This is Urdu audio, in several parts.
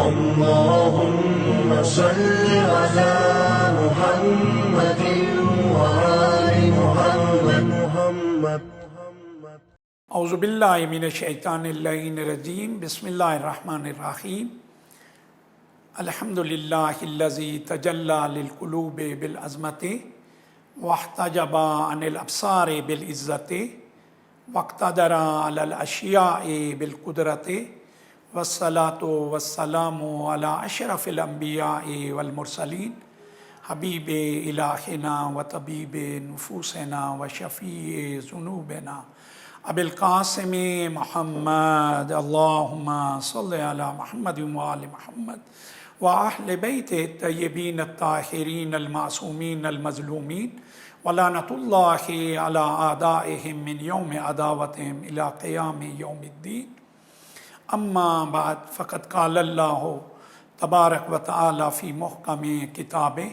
اللهم صل على محمد وآل محمد. اعوذ باللہ من الشیطان اللعین الرجیم. بسم اللہ الرحمن الرحیم. الحمد للہ الذی تجلی للقلوب بالعظمت واحتجب عن الابصار بالعزت واقتدر علی الاشیاء بالقدرت والصلاۃ والسلام علی اشرف الانبیاء والمرسلین حبیب الہنا و طبیب نفوسنا و شفیع ذنوبنا ابی القاسم محمد. اللہم صلی علی محمد وآل محمد وآل بیت الطیبین الطاہرین المعصومین المظلومین ولعنۃ اللہ علی اعدائہم من یوم عداوتہم الی قیام یوم الدین. اما بعد فقد قال اللہ تبارک و تعالی فی محکم کتابہ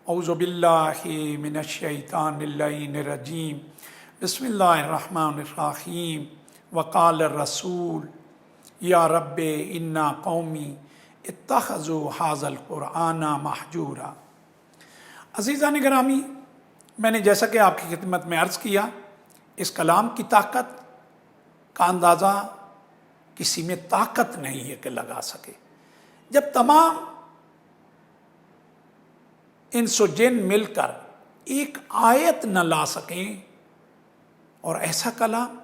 اعوذ باللہ من الشیطان اللعین الرجیم. بسم اللہ الرحمن الرحیم. وقال الرسول یا رب انا قومی اتخذوا ھذا القرآن مہجورا. عزیزان گرامی، میں نے جیسا کہ آپ کی خدمت میں عرض کیا، اس کلام کی طاقت کا اندازہ کسی میں طاقت نہیں ہے کہ لگا سکے. جب تمام انس و جن مل کر ایک آیت نہ لا سکیں، اور ایسا کلام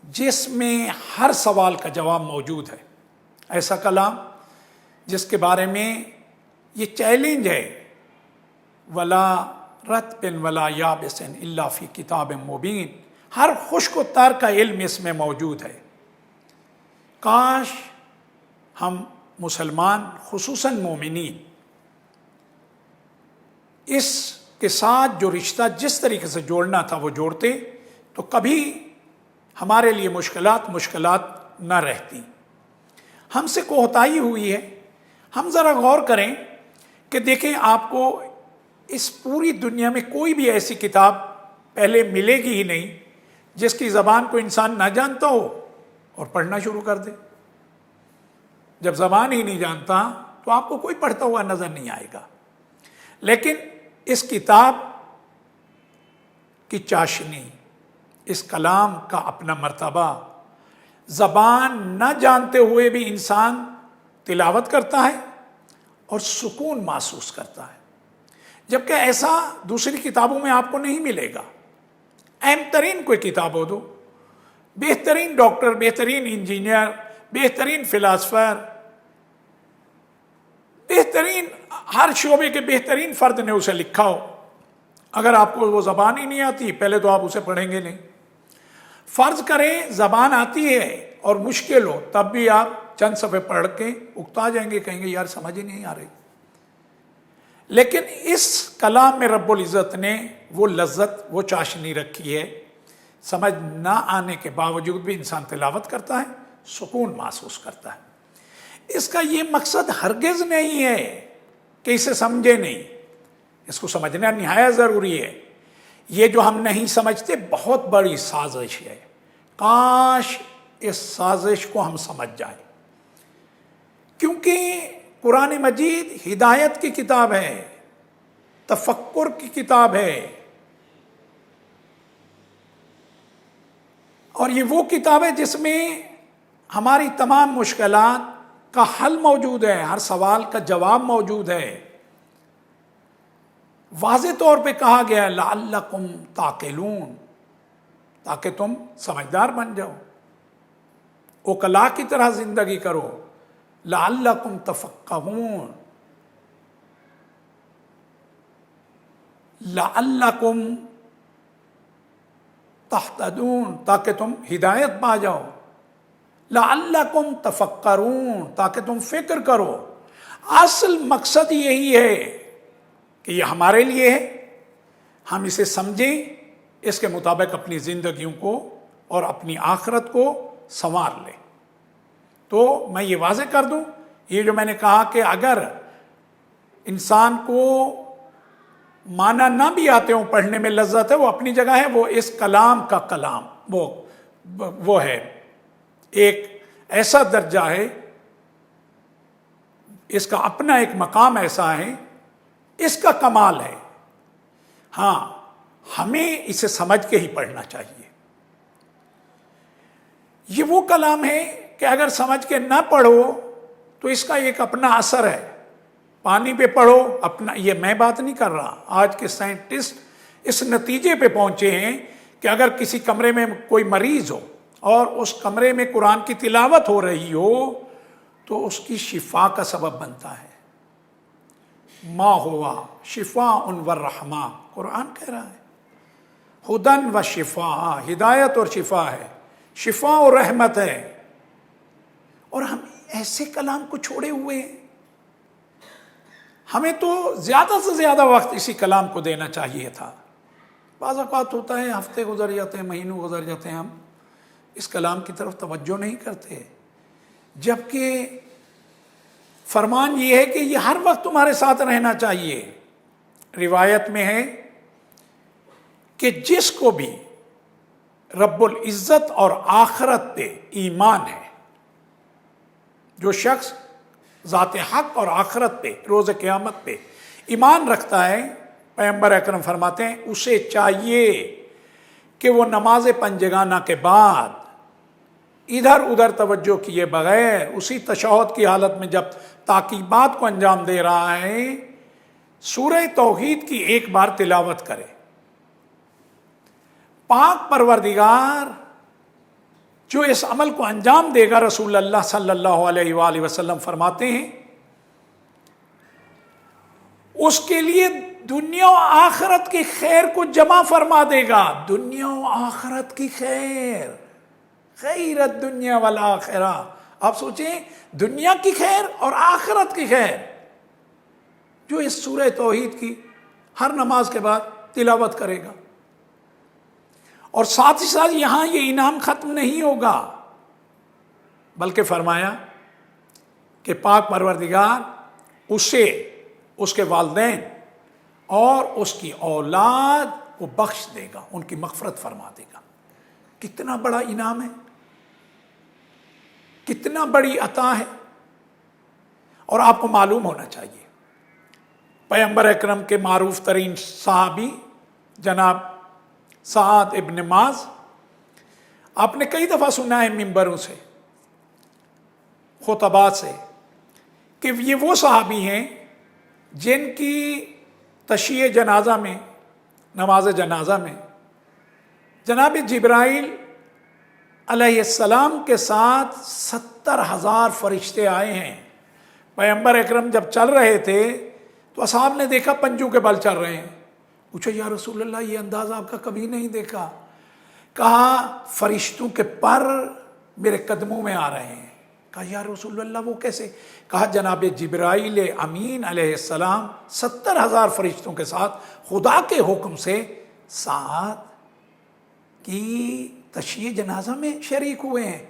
جس میں ہر سوال کا جواب موجود ہے، ایسا کلام جس کے بارے میں یہ چیلنج ہے ولا رطب ولا یابس الا فی کتاب مبین، ہر خشک و تر کا علم اس میں موجود ہے. کاش ہم مسلمان خصوصاً مومنین اس کے ساتھ جو رشتہ جس طریقے سے جوڑنا تھا وہ جوڑتے، تو کبھی ہمارے لیے مشکلات نہ رہتی. ہم سے کوتاہی ہوئی ہے. ہم ذرا غور کریں کہ دیکھیں، آپ کو اس پوری دنیا میں کوئی بھی ایسی کتاب پہلے ملے گی ہی نہیں جس کی زبان کو انسان نہ جانتا ہو اور پڑھنا شروع کر دے. جب زبان ہی نہیں جانتا تو آپ کو کوئی پڑھتا ہوا نظر نہیں آئے گا. لیکن اس کتاب کی چاشنی، اس کلام کا اپنا مرتبہ، زبان نہ جانتے ہوئے بھی انسان تلاوت کرتا ہے اور سکون محسوس کرتا ہے، جبکہ ایسا دوسری کتابوں میں آپ کو نہیں ملے گا. اہم ترین کوئی کتاب ہو دو، بہترین ڈاکٹر، بہترین انجینئر، بہترین فلاسفر، بہترین ہر شعبے کے بہترین فرد نے اسے لکھا ہو، اگر آپ کو وہ زبان ہی نہیں آتی، پہلے تو آپ اسے پڑھیں گے نہیں. فرض کریں زبان آتی ہے اور مشکل ہو، تب بھی آپ چند صفحے پڑھ کے اکتا جائیں گے، کہیں گے یار سمجھ ہی نہیں آ رہی. لیکن اس کلام میں رب العزت نے وہ لذت، وہ چاشنی رکھی ہے. سمجھ نہ آنے کے باوجود بھی انسان تلاوت کرتا ہے، سکون محسوس کرتا ہے. اس کا یہ مقصد ہرگز نہیں ہے کہ اسے سمجھے نہیں، اس کو سمجھنا نہایت ضروری ہے. یہ جو ہم نہیں سمجھتے بہت بڑی سازش ہے. کاش اس سازش کو ہم سمجھ جائیں، کیونکہ قرآن مجید ہدایت کی کتاب ہے، تفکر کی کتاب ہے، اور یہ وہ کتاب ہے جس میں ہماری تمام مشکلات کا حل موجود ہے، ہر سوال کا جواب موجود ہے. واضح طور پہ کہا گیا لعلکم تعقلون، تاکہ تم سمجھدار بن جاؤ، اوکلا کی طرح زندگی کرو. لعلکم تفقہون، لعلکم تہتدون، تاکہ تم ہدایت پا جاؤ. لعلکم تفکرون، تاکہ تم فکر کرو. اصل مقصد یہی ہے کہ یہ ہمارے لیے ہے، ہم اسے سمجھیں، اس کے مطابق اپنی زندگیوں کو اور اپنی آخرت کو سنوار لیں. تو میں یہ واضح کر دوں، یہ جو میں نے کہا کہ اگر انسان کو معنی نہ بھی آتے ہوں، پڑھنے میں لذت ہے، وہ اپنی جگہ ہے. وہ اس کلام کا کلام وہ ہے، ایک ایسا درجہ ہے اس کا اپنا ایک مقام ایسا ہے، اس کا کمال ہے۔ ہاں، ہمیں اسے سمجھ کے ہی پڑھنا چاہیے۔ یہ وہ کلام ہے کہ اگر سمجھ کے نہ پڑھو تو اس کا ایک اپنا اثر ہے۔ پانی پہ پڑھو اپنا، یہ میں بات نہیں کر رہا، آج کے سائنٹسٹ اس نتیجے پہ پہنچے ہیں کہ اگر کسی کمرے میں کوئی مریض ہو اور اس کمرے میں قرآن کی تلاوت ہو رہی ہو تو اس کی شفا کا سبب بنتا ہے۔ ما ہوا شفاء والرحمہ، قرآن کہہ رہا ہے، ہدن و شفا، ہدایت اور شفا ہے، شفا اور رحمت ہے۔ اور ہم ایسے کلام کو چھوڑے ہوئے ہیں۔ ہمیں تو زیادہ سے زیادہ وقت اسی کلام کو دینا چاہیے تھا۔ بعض اوقات ہوتا ہے ہفتے گزر جاتے ہیں، مہینوں گزر جاتے ہیں، ہم اس کلام کی طرف توجہ نہیں کرتے، جبکہ فرمان یہ ہے کہ یہ ہر وقت تمہارے ساتھ رہنا چاہیے۔ روایت میں ہے کہ جس کو بھی رب العزت اور آخرت پہ ایمان ہے، جو شخص ذات حق اور آخرت پہ، روز قیامت پہ ایمان رکھتا ہے، پیغمبر اکرم فرماتے ہیں اسے چاہیے کہ وہ نماز پنجگانہ کے بعد ادھر ادھر توجہ کیے بغیر اسی تشہد کی حالت میں جب تاکیبات کو انجام دے رہا ہے، سورہ توحید کی ایک بار تلاوت کرے۔ پاک پروردگار جو اس عمل کو انجام دے گا، رسول اللہ صلی اللہ علیہ وآلہ وسلم فرماتے ہیں اس کے لیے دنیا و آخرت کی خیر کو جمع فرما دے گا۔ دنیا و آخرت کی خیر، خیر الدنیا والآخرہ، آپ سوچیں دنیا کی خیر اور آخرت کی خیر، جو اس سورہ توحید کی ہر نماز کے بعد تلاوت کرے گا۔ اور ساتھ ہی ساتھ یہاں یہ انعام ختم نہیں ہوگا، بلکہ فرمایا کہ پاک پروردگار اسے، اس کے والدین اور اس کی اولاد کو بخش دے گا، ان کی مغفرت فرما دے گا۔ کتنا بڑا انعام ہے، کتنا بڑی عطا ہے۔ اور آپ کو معلوم ہونا چاہیے، پیغمبر اکرم کے معروف ترین صحابی جناب سعد ابن معاذ، آپ نے کئی دفعہ سنا ہے منبروں سے، خطبات سے، کہ یہ وہ صحابی ہیں جن کی تشییع جنازہ میں، نماز جنازہ میں جناب جبرائیل علیہ السلام کے ساتھ 70,000 فرشتے آئے ہیں۔ پیغمبر اکرم جب چل رہے تھے تو اصحاب نے دیکھا پنجوں کے بل چل رہے ہیں، پوچھا یا رسول اللہ یہ انداز آپ کا کبھی نہیں دیکھا۔ کہا فرشتوں کے پر میرے قدموں میں آ رہے ہیں۔ کہا یا رسول اللہ وہ کیسے؟ کہا جناب جبرائیل امین علیہ السلام 70,000 فرشتوں کے ساتھ خدا کے حکم سے سعد کی تشییع جنازہ میں شریک ہوئے ہیں۔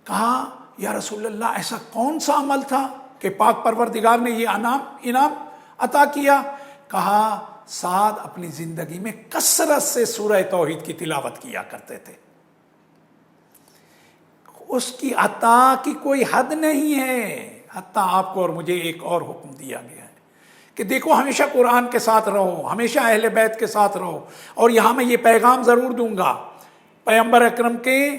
کہا یا رسول اللہ ایسا کون سا عمل تھا کہ پاک پروردگار نے یہ انعام عطا کیا؟ کہا سعد اپنی زندگی میں کثرت سے سورہ توحید کی تلاوت کیا کرتے تھے۔ اس کی عطا کی کوئی حد نہیں ہے۔ حتیٰ آپ کو اور مجھے ایک اور حکم دیا گیا ہے کہ دیکھو ہمیشہ قرآن کے ساتھ رہو، ہمیشہ اہل بیت کے ساتھ رہو۔ اور یہاں میں یہ پیغام ضرور دوں گا، پیغمبر اکرم کے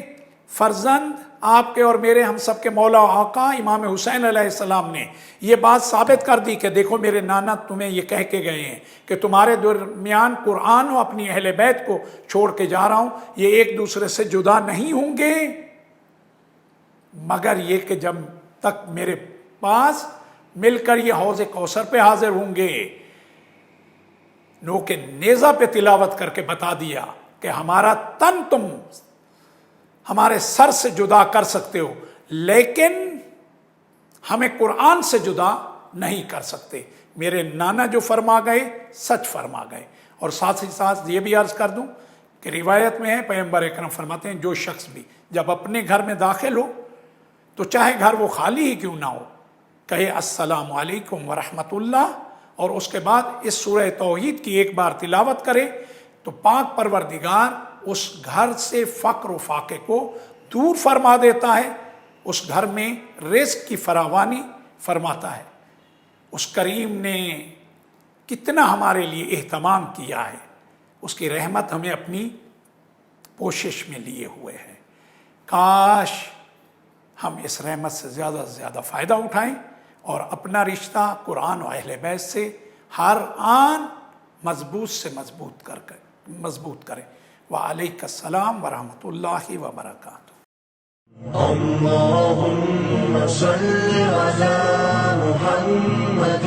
فرزند، آپ کے اور میرے، ہم سب کے مولا و آقا امام حسین علیہ السلام نے یہ بات ثابت کر دی کہ دیکھو میرے نانا تمہیں یہ کہہ کے گئے ہیں کہ تمہارے درمیان قرآن و اپنی اہل بیت کو چھوڑ کے جا رہا ہوں، یہ ایک دوسرے سے جدا نہیں ہوں گے مگر یہ کہ جب تک میرے پاس مل کر یہ حوض کوثر پہ حاضر ہوں گے۔ نو کے نیزہ پہ تلاوت کر کے بتا دیا کہ ہمارا تن تم ہمارے سر سے جدا کر سکتے ہو لیکن ہمیں قرآن سے جدا نہیں کر سکتے۔ میرے نانا جو فرما گئے سچ فرما گئے۔ اور ساتھ ہی ساتھ یہ بھی عرض کر دوں کہ روایت میں ہے پیغمبر اکرم فرماتے ہیں جو شخص بھی جب اپنے گھر میں داخل ہو تو چاہے گھر وہ خالی ہی کیوں نہ ہو، کہے السلام علیکم ورحمۃ اللہ اور اس کے بعد اس سورہ توحید کی ایک بار تلاوت کرے تو پاک پروردگار اس گھر سے فقر و فاقے کو دور فرما دیتا ہے، اس گھر میں رزق کی فراوانی فرماتا ہے۔ اس کریم نے کتنا ہمارے لیے اہتمام کیا ہے، اس کی رحمت ہمیں اپنی کوشش میں لیے ہوئے ہیں۔ کاش ہم اس رحمت سے زیادہ سے زیادہ فائدہ اٹھائیں اور اپنا رشتہ قرآن و اہل بیت سے ہر آن مضبوط سے مضبوط کریں۔ وعلیک السلام ورحمۃ اللہ وبرکاتہ۔ اللهم صل على محمد